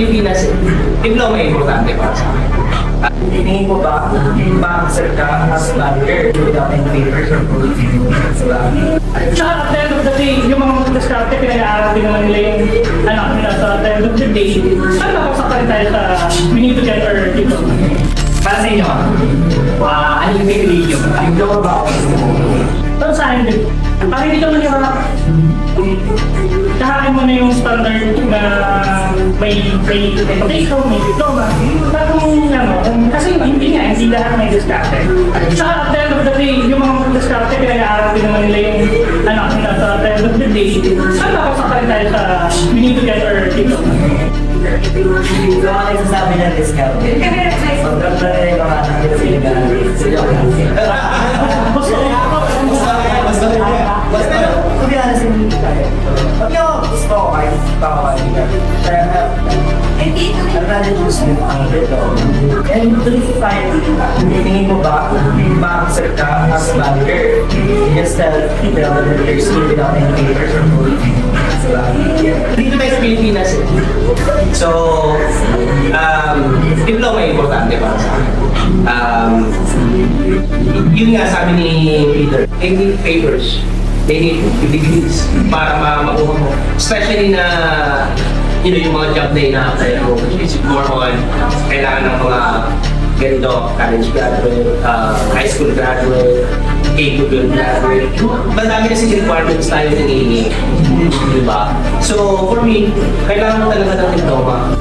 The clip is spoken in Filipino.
Pilipinas, diploma ay importante para sa akin. Tingin mo ba, ma-accept ka as manager without any papers or proof? Tsaka at the end of the day, yung mga mag-discarte, pinag-aaral din naman nila yung anak nila. So at the end of the day, saan nakasaktan tayo sa we need to get our diploma? Para sa inyo, ano yung pipiliin nyo? Diploma ba ako? Pero sa akin din, parang hindi ka manirap. Kahain mo na yung standard na may reputation, may diploma. Parang kasi hindi lahat may discarte. Tsaka at the end of the day, yung mga mag-discarte, pinag-aaral din naman nila yung anak nila. So at the end of the day, saan nakasaktan tayo sa we need to get our diploma? So, ano yung sasabi ng discount? Sobrang na rin yung anak nila sa to be honest, hindi tayo. Pag ako gusto ko kahit pakawaligan. Kaya I'd rather choose yung ang dito. And to the society, tingin mo ba, ma-accept ka as manager? Just tell them that they're still without any papers or proof. Dito tayo sa Pilipinas, so, diploma ay importante para sa akin. Yun nga sabi ni Peter, they need papers, they need degrees para makuha mo. Especially na, yung mga job na ina-apply ko, is more on, kailangan ng mga ganito, college graduate, high school graduate, K-12 graduate. Madami kasi requirements tayo ng AA. Diba? So, for me, kailangan mo talaga ng diploma.